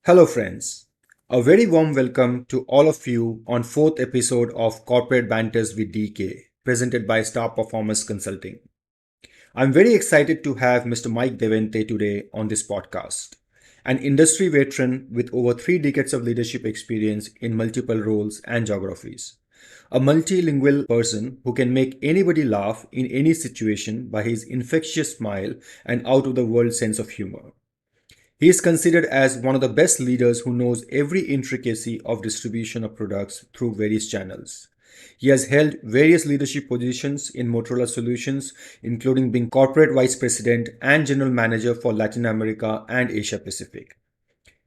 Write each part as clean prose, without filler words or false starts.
Hello, friends. A very warm welcome to all of you on fourth episode of Corporate Banters with DK, presented by Star Performance Consulting. I'm very excited to have Mr. Mike deVente today on this podcast, an industry veteran with over 3 decades of leadership experience in multiple roles and geographies. A multilingual person who can make anybody laugh in any situation by his infectious smile and out of the world sense of humor. He is considered as one of the best leaders who knows every intricacy of distribution of products through various channels. He has held various leadership positions in Motorola Solutions, including being corporate vice president and general manager for Latin America and Asia Pacific.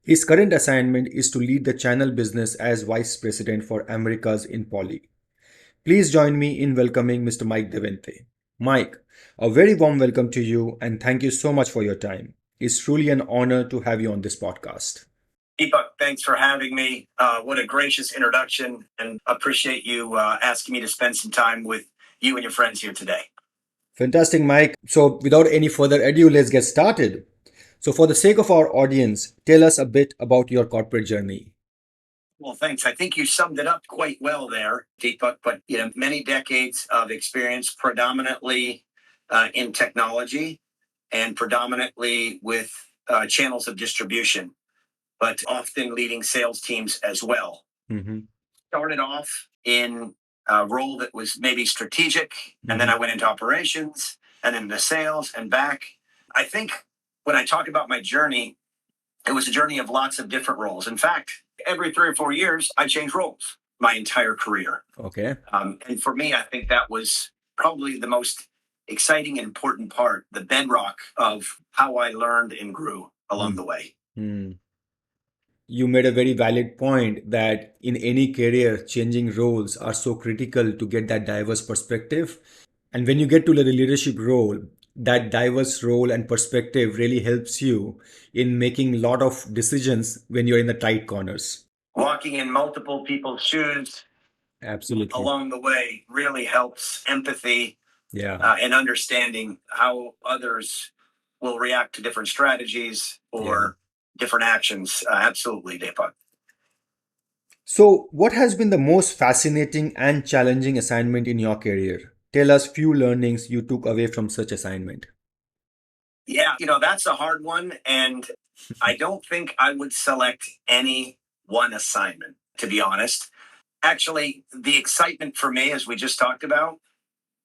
His current assignment is to lead the channel business as vice president for Americas in Poly. Please join me in welcoming Mr. Mike deVente. Mike, a very warm welcome to you and thank you so much for your time. It's truly an honor to have you on this podcast. Deepak, thanks for having me. What a gracious introduction, and appreciate you asking me to spend some time with you and your friends here today. Fantastic, Mike. So, without any further ado, let's get started. So, for the sake of our audience, tell us a bit about your corporate journey. Well, thanks. I think you summed it up quite well there, Deepak. But many decades of experience, predominantly in technology, and predominantly with channels of distribution, but often leading sales teams as well. Mm-hmm. Started off in a role that was maybe strategic, and then I went into operations and then into sales and back. I think when I talk about my journey, it was a journey of lots of different roles. In fact, every 3 or 4 years, I changed roles my entire career. Okay. And for me, I think that was probably the most exciting and important part, the bedrock of how I learned and grew along the way. Mm. You made a very valid point that in any career, changing roles are so critical to get that diverse perspective. And when you get to the leadership role, that diverse role and perspective really helps you in making a lot of decisions when you're in the tight corners. Walking in multiple people's shoes Absolutely. along the way really helps empathy Yeah. and understanding how others will react to different strategies or different actions. Absolutely, Deepak. So, what has been the most fascinating and challenging assignment in your career? Tell us few learnings you took away from such assignment. Yeah, that's a hard one. And I don't think I would select any one assignment, to be honest. Actually, the excitement for me, as we just talked about,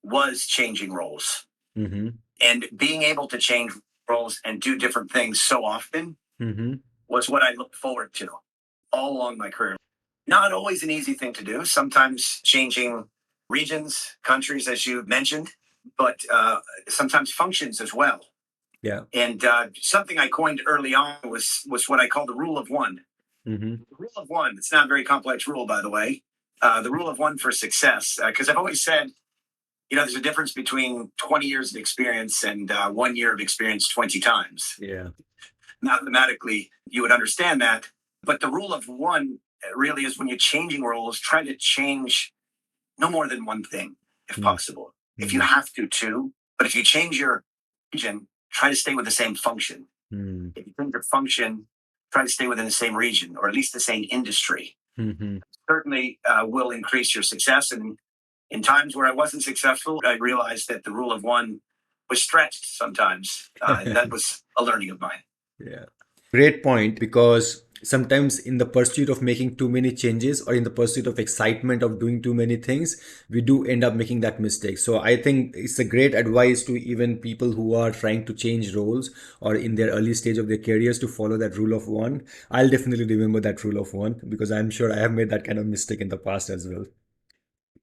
was changing roles Mm-hmm. and being able to change roles and do different things so often Mm-hmm. was what I looked forward to all along my career. Not always an easy thing to do, sometimes changing regions, countries, as you mentioned, but sometimes functions as well. Yeah. And something I coined early on was what I call the rule of one. Mm-hmm. The rule of one, it's not a very complex rule, by the way. The rule of one for success, because I've always said, there's a difference between 20 years of experience and 1 year of experience 20 times. Yeah. Mathematically, you would understand that. But the rule of one really is when you're changing roles, try to change no more than one thing, if possible. If you have to, two. But if you change your region, try to stay with the same function. If you change your function, try to stay within the same region or at least the same industry. Mm-hmm. Certainly will increase your success. And in times where I wasn't successful, I realized that the rule of one was stretched sometimes. And that was a learning of mine. Yeah. Great point, because sometimes in the pursuit of making too many changes or in the pursuit of excitement of doing too many things, we do end up making that mistake. So I think it's a great advice to even people who are trying to change roles or in their early stage of their careers to follow that rule of one. I'll definitely remember that rule of one because I'm sure I have made that kind of mistake in the past as well.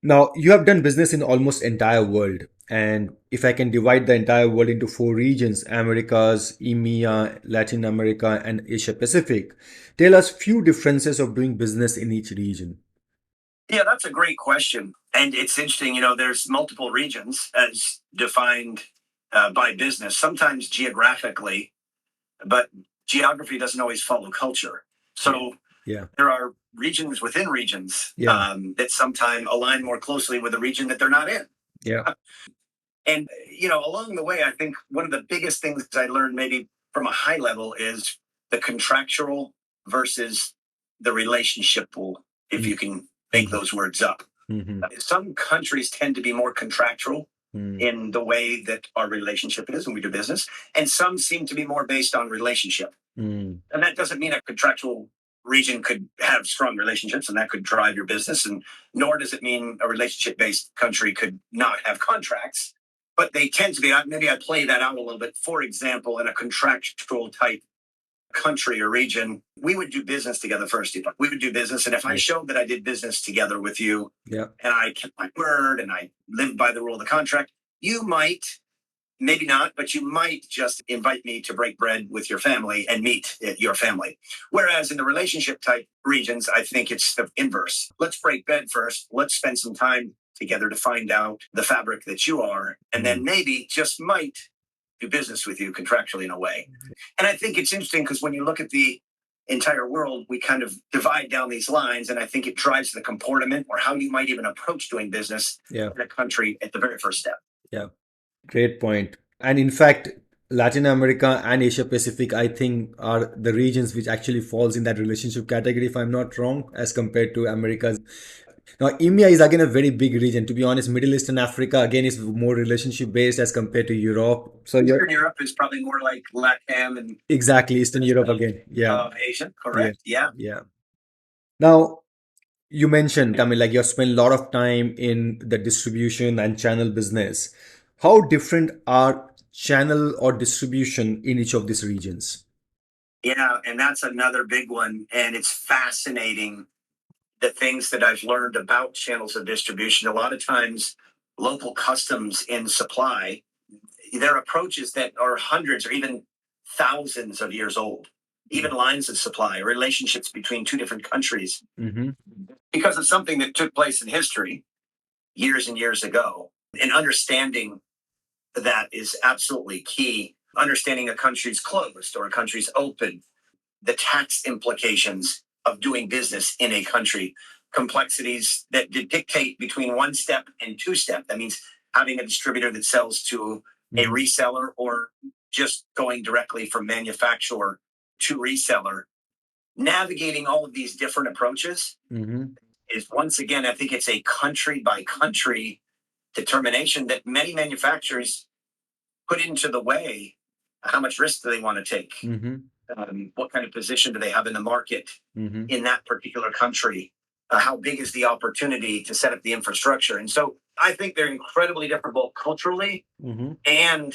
Now, you have done business in almost entire world. And if I can divide the entire world into 4 regions, Americas, EMEA, Latin America, and Asia Pacific, tell us few differences of doing business in each region. Yeah, that's a great question. And it's interesting, there's multiple regions as defined by business, sometimes geographically, but geography doesn't always follow culture. So Yeah. there are regions within regions that sometimes align more closely with the region that they're not in. Yeah. And, along the way, I think one of the biggest things I learned maybe from a high level is the contractual versus the relationship pool, if you can make those words up. Some countries tend to be more contractual in the way that our relationship is when we do business, and some seem to be more based on relationship. And that doesn't mean a contractual region could have strong relationships and that could drive your business, and nor does it mean a relationship-based country could not have contracts, but they tend to be. Maybe I play that out a little bit. For example, in a contractual type country or region, we would do business together first. We would do business, and if I showed that I did business together with you, and I kept my word and I lived by the rule of the contract, you might, maybe not, but you might just invite me to break bread with your family and meet your family. Whereas in the relationship type regions, I think it's the inverse. Let's break bread first. Let's spend some time together to find out the fabric that you are, and then maybe just might do business with you contractually in a way. And I think it's interesting because when you look at the entire world, we kind of divide down these lines, and I think it drives the comportment or how you might even approach doing business in a country at the very first step. Yeah, great point. And in fact, Latin America and Asia Pacific, I think, are the regions which actually falls in that relationship category, if I'm not wrong, as compared to Americas. Now, EMEA is again a very big region. To be honest, Middle East and Africa again is more relationship based as compared to Europe. So Eastern Europe is probably more like LATAM and exactly Eastern Europe again. Yeah, Asian, correct? Yeah. Now, you mentioned, I mean, like you have spent a lot of time in the distribution and channel business. How different are channel or distribution in each of these regions? Yeah, and that's another big one. And it's fascinating the things that I've learned about channels of distribution. A lot of times, local customs in supply, their approaches that are hundreds or even thousands of years old, even lines of supply, relationships between two different countries, because of something that took place in history years and years ago. And understanding that is absolutely key. Understanding a country's closed or a country's open, the tax implications of doing business in a country, complexities that dictate between one step and two step. That means having a distributor that sells to a reseller or just going directly from manufacturer to reseller. Navigating all of these different approaches is, once again, I think it's a country by country determination that many manufacturers put into the way. How much risk do they want to take? What kind of position do they have in the market in that particular country? How big is the opportunity to set up the infrastructure? And so I think they're incredibly different both culturally and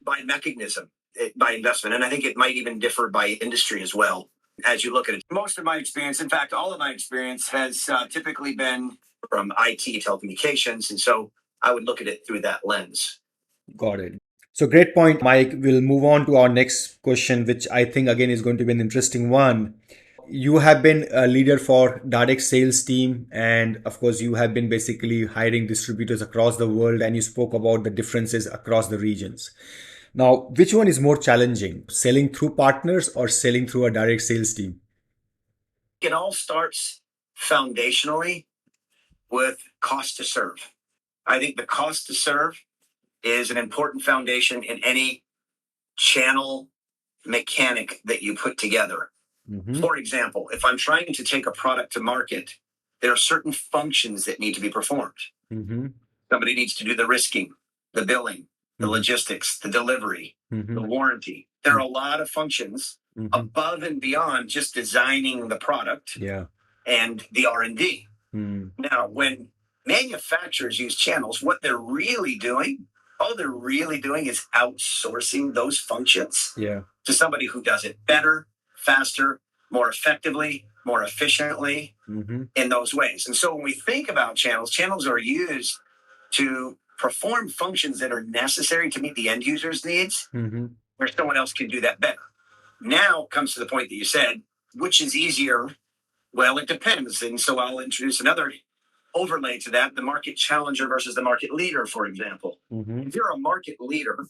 by mechanism, by investment. And I think it might even differ by industry as well as you look at it. Most of my experience, in fact, all of my experience has typically been from IT telecommunications. And so I would look at it through that lens. Got it. So great point, Mike. We'll move on to our next question, which I think again is going to be an interesting one. You have been a leader for direct sales team, and of course you have been basically hiring distributors across the world, and you spoke about the differences across the regions. Now, which one is more challenging, selling through partners or selling through a direct sales team? It all starts foundationally with cost to serve. I think the cost to serve is an important foundation in any channel mechanic that you put together. For example, if I'm trying to take a product to market, there are certain functions that need to be performed. Somebody needs to do the risking, the billing, the logistics, the delivery, the warranty. There are a lot of functions above and beyond just designing the product and the R&D. Now, when manufacturers use channels, what they're really doing, all they're really doing is outsourcing those functions to somebody who does it better, faster, more effectively, more efficiently in those ways. And so when we think about channels, channels are used to perform functions that are necessary to meet the end user's needs, where someone else can do that better. Now comes to the point that you said, which is easier? Well, it depends. And so I'll introduce another overlay to that, the market challenger versus the market leader, for example. If you're a market leader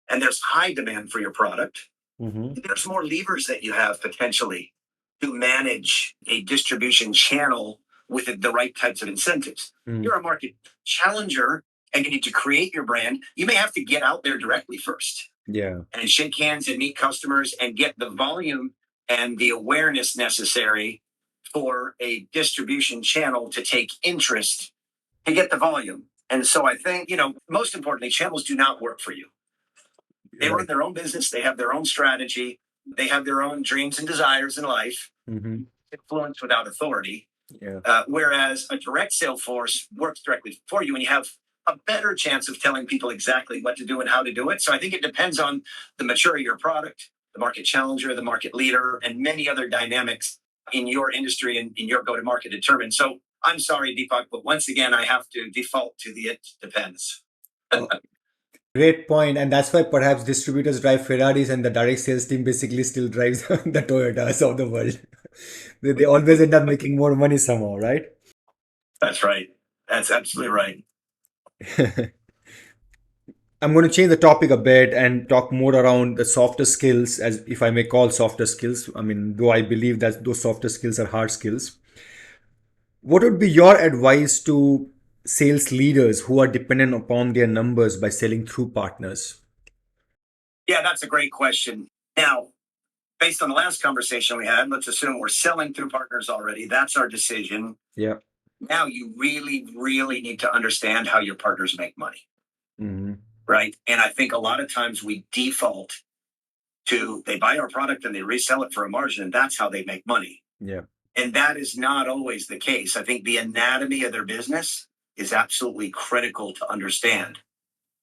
and there's high demand for your product, there's more levers that you have potentially to manage a distribution channel with the right types of incentives. You're a market challenger and you need to create your brand. You may have to get out there directly first and shake hands and meet customers and get the volume and the awareness necessary for a distribution channel to take interest to get the volume. And so I think, most importantly, channels do not work for you. They run their own business, they have their own strategy, they have their own dreams and desires in life, influence without authority. Yeah. Whereas a direct sale force works directly for you, and you have a better chance of telling people exactly what to do and how to do it. So I think it depends on the maturity of your product, the market challenger, the market leader, and many other dynamics in your industry and in your go-to-market determined. So I'm sorry, Deepak, but once again, I have to default to the it depends. Great point, and that's why perhaps distributors drive Ferraris and the direct sales team basically still drives the Toyotas of the world. They always end up making more money somehow, right? That's right. That's absolutely right. I'm going to change the topic a bit and talk more around the softer skills, as if I may call softer skills. I mean, though I believe that those softer skills are hard skills. What would be your advice to sales leaders who are dependent upon their numbers by selling through partners? Yeah, that's a great question. Now, based on the last conversation we had, let's assume we're selling through partners already. That's our decision. Yeah. Now you really, really need to understand how your partners make money. Mm-hmm. Right. And I think a lot of times we default to they buy our product and they resell it for a margin, and that's how they make money. Yeah. And that is not always the case. I think the anatomy of their business is absolutely critical to understand.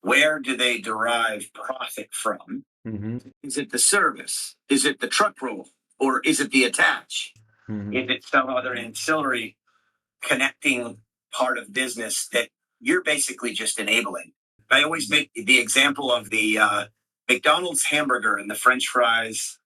Where do they derive profit from? Mm-hmm. Is it the service? Is it the truck roll? Or is it the attach? Mm-hmm. Is it some other ancillary connecting part of business that you're basically just enabling? I always make the example of the McDonald's hamburger and the French fries.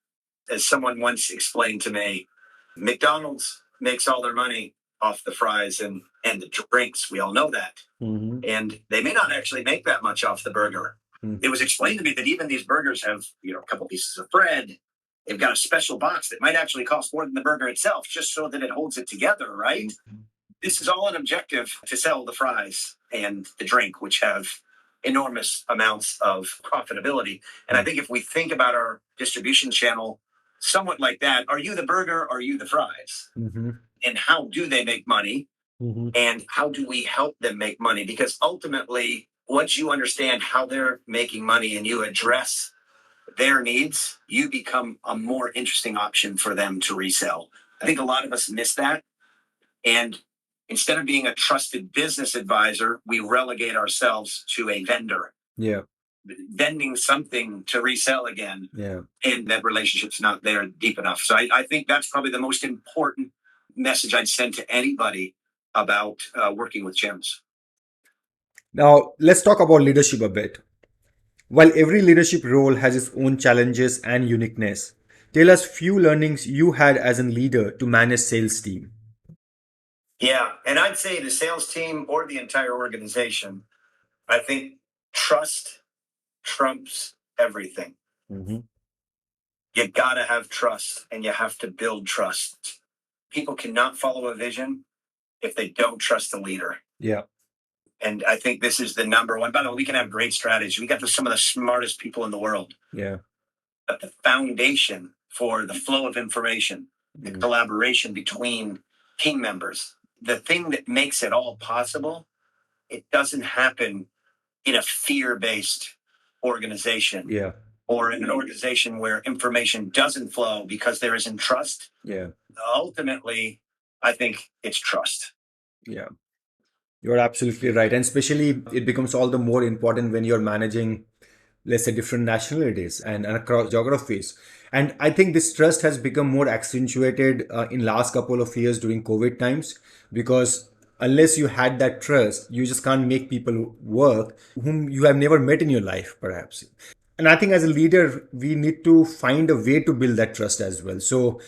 As someone once explained to me, McDonald's makes all their money off the fries and the drinks. We all know that. Mm-hmm. And they may not actually make that much off the burger. It was explained to me that even these burgers have, a couple pieces of bread. They've got a special box that might actually cost more than the burger itself, just so that it holds it together, right? This is all an objective to sell the fries and the drink, which have enormous amounts of profitability. And I think if we think about our distribution channel somewhat like that, are you the burger or are you the fries? Mm-hmm. And how do they make money? Mm-hmm. And how do we help them make money? Because ultimately, once you understand how they're making money and you address their needs, you become a more interesting option for them to resell. I think a lot of us miss that. And instead of being a trusted business advisor, we relegate ourselves to a vendor. Yeah. Vending something to resell again. Yeah. And that relationship's not there deep enough. So I think that's probably the most important message I'd send to anybody about working with channels. Now, let's talk about leadership a bit. While every leadership role has its own challenges and uniqueness, tell us few learnings you had as a leader to manage sales team. Yeah, and I'd say the sales team or the entire organization, I think trust trumps everything. Mm-hmm. You gotta have trust and you have to build trust. People cannot follow a vision if they don't trust the leader. Yeah. And I think this is the number one. By the way, we can have great strategy. We got some of the smartest people in the world. Yeah. But the foundation for the flow of information, the collaboration between team members, the thing that makes it all possible, it doesn't happen in a fear-based organization. Yeah. Or in an organization where information doesn't flow because there isn't trust. Yeah. Ultimately, I think it's trust. Yeah. You're absolutely right. And especially it becomes all the more important when you're managing, let's say, different nationalities and across geographies. And I think this trust has become more accentuated in last couple of years during COVID times, because unless you had that trust, you just can't make people work whom you have never met in your life, perhaps. And I think as a leader, we need to find a way to build that trust as well. So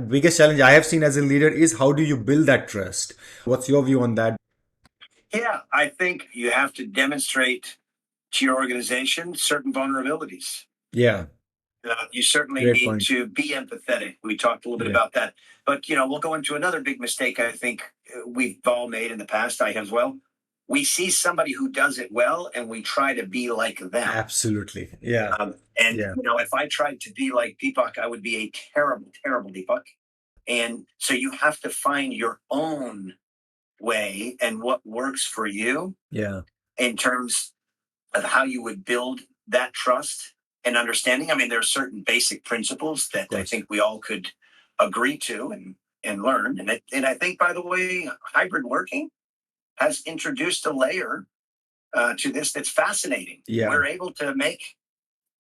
biggest challenge I have seen as a leader is how do you build that trust? What's your view on that? Yeah, I think you have to demonstrate to your organization certain vulnerabilities. Yeah. You certainly Great need point. to be empathetic. We talked a little bit about that. But, we'll go into another big mistake I think we've all made in the past, I have as well. we see somebody who does it well and we try to be like them. Absolutely. Yeah. And Yeah. if I tried to be like Deepak, I would be a terrible, terrible Deepak. And so you have to find your own way and what works for you Yeah. in terms of how you would build that trust and understanding. I mean, there are certain basic principles that I think we all could agree to and learn. And I think, by the way, hybrid working has introduced a layer to this that's fascinating. Yeah. We're able to make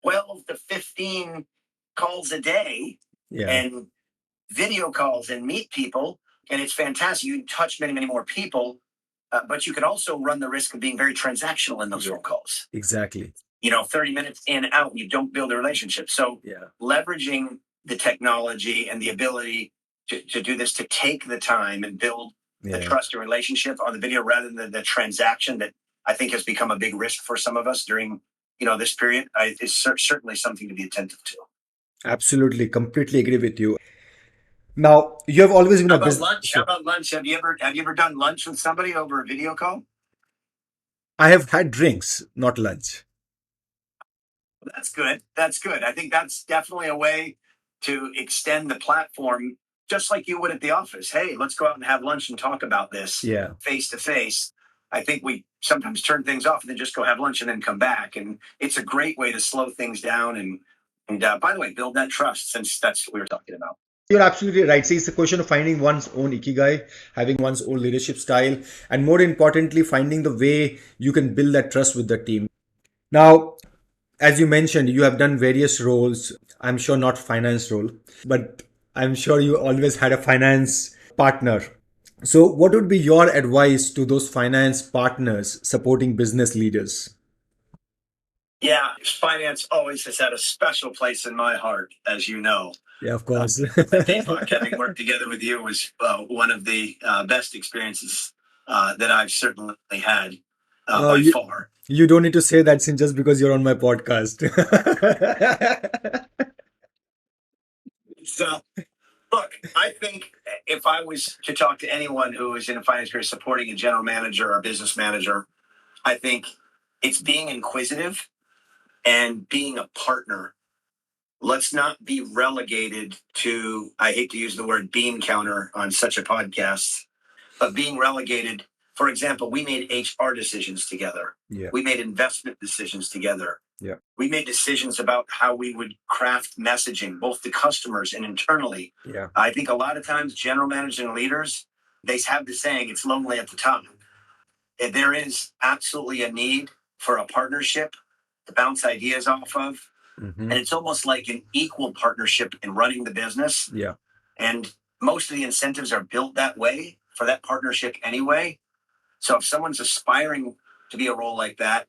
12 to 15 calls a day and video calls and meet people. And it's fantastic. You can touch many, many more people, but you can also run the risk of being very transactional in those phone calls. Exactly. 30 minutes in and out, you don't build a relationship. So leveraging the technology and the ability to do this, to take the time and build the trust and relationship on the video rather than the transaction that I think has become a big risk for some of us during this period, is certainly something to be attentive to. Absolutely. Completely agree with you. Now, you have always been How a about business. lunch? How about lunch? Have you ever done lunch with somebody over a video call? I have had drinks, not lunch. That's good. That's good. I think that's definitely a way to extend the platform, just like you would at the office. Hey, let's go out and have lunch and talk about this face to face. I think we sometimes turn things off and then just go have lunch and then come back. And it's a great way to slow things down and by the way, build that trust, since that's what we were talking about. You're absolutely right. See, it's a question of finding one's own ikigai, having one's own leadership style, and more importantly, finding the way you can build that trust with the team. Now, as you mentioned, you have done various roles. I'm sure not finance role, but I'm sure you always had a finance partner. So, what would be your advice to those finance partners supporting business leaders? Yeah, finance always has had a special place in my heart, as you know. Yeah, of course. Deepak, having worked together with you was one of the best experiences that I've certainly had by far. You don't need to say that since just because you're on my podcast. So, look, I think if I was to talk to anyone who is in a finance career supporting a general manager or business manager, I think it's being inquisitive and being a partner. Let's not be relegated to, I hate to use the word bean counter on such a podcast, but being relegated. For example, we made HR decisions together. Yeah. We made investment decisions together. Yeah. We made decisions about how we would craft messaging, both to customers and internally. Yeah. I think a lot of times general managers and leaders, they have the saying, it's lonely at the top. And there is absolutely a need for a partnership to bounce ideas off of. Mm-hmm. And it's almost like an equal partnership in running the business. Yeah. And most of the incentives are built that way for that partnership anyway. So if someone's aspiring to be a role like that,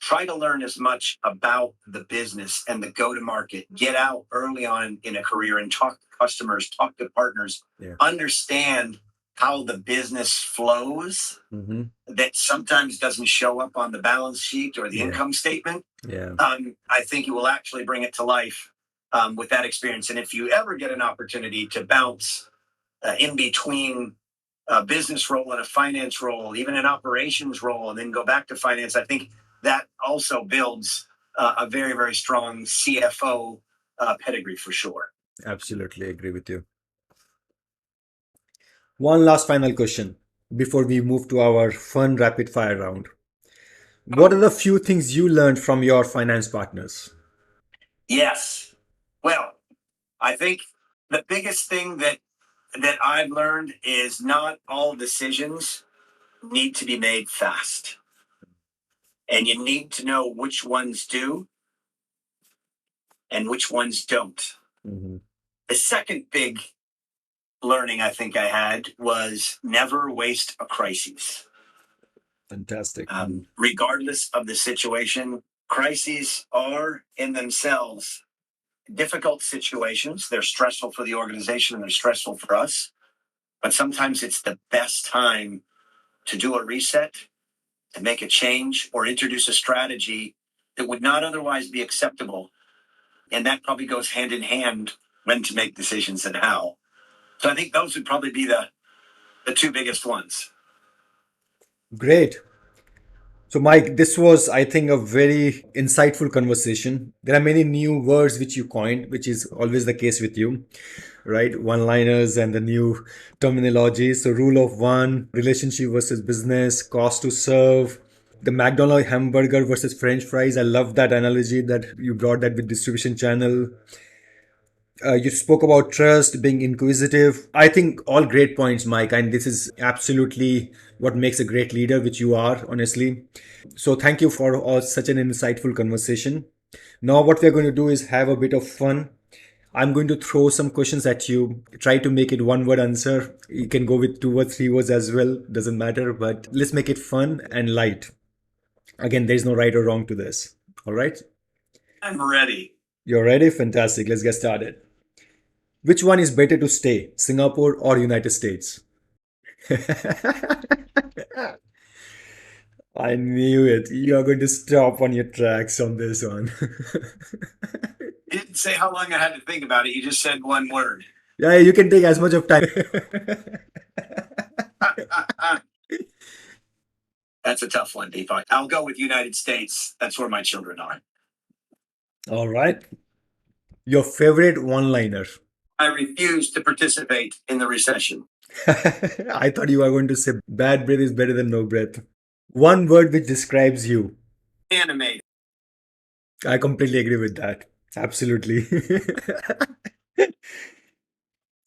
try to learn as much about the business and the go-to-market. Get out early on in a career and talk to customers, talk to partners, understand how the business flows. Mm-hmm. That sometimes doesn't show up on the balance sheet or the income statement. Yeah. I think you will actually bring it to life with that experience. And if you ever get an opportunity to bounce in between a business role and a finance role, even an operations role, and then go back to finance, I think that also builds a very, very strong CFO pedigree for sure. Absolutely agree with you. One last final question before we move to our fun rapid fire round. What are the few things you learned from your finance partners? Yes. Well, I think the biggest thing that I've learned is not all decisions need to be made fast. And you need to know which ones do and which ones don't. Mm-hmm. The second big learning I think I had was never waste a crisis. Fantastic. Regardless of the situation, crises are in themselves difficult situations. They're stressful for the organization and they're stressful for us. But sometimes it's the best time to do a reset, to make a change, or introduce a strategy that would not otherwise be acceptable. And that probably goes hand in hand when to make decisions and how. So I think those would probably be the two biggest ones. Great. So, Mike, this was, I think, a very insightful conversation. There are many new words which you coined, which is always the case with you, right? One liners and the new terminology. So, rule of one, relationship versus business, cost to serve, the McDonald's hamburger versus French fries. I love that analogy that you brought that with distribution channel. You spoke about trust, being inquisitive. I think all great points, Mike, and this is absolutely what makes a great leader, which you are, honestly. So thank you for all, such an insightful conversation. Now, what we're going to do is have a bit of fun. I'm going to throw some questions at you. Try to make it one word answer. You can go with two or three words as well. Doesn't matter, but let's make it fun and light. Again, there's no right or wrong to this. All right? I'm ready. You're ready? Fantastic. Let's get started. Which one is better to stay, Singapore or United States? I knew it. You are going to stop on your tracks on this one. You didn't say how long I had to think about it. You just said one word. Yeah, you can take as much of time. That's a tough one, Deepak. I'll go with United States. That's where my children are. All right. Your favorite one-liner. I refuse to participate in the recession. I thought you were going to say bad breath is better than no breath. One word which describes you. Animate. I completely agree with that. Absolutely.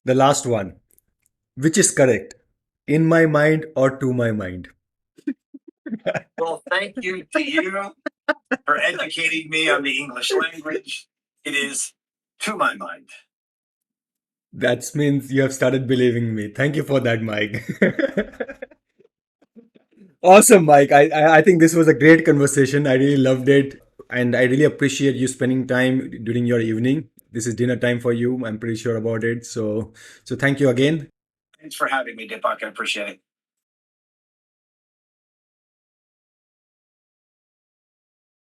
The last one. Which is correct? In my mind or to my mind? Well, thank you to you for educating me on the English language. It is to my mind. That means you have started believing me. Thank you for that, Mike. Awesome, Mike. I think this was a great conversation. I really loved it. And I really appreciate you spending time during your evening. This is dinner time for you. I'm pretty sure about it. So thank you again. Thanks for having me, Deepak. I appreciate it.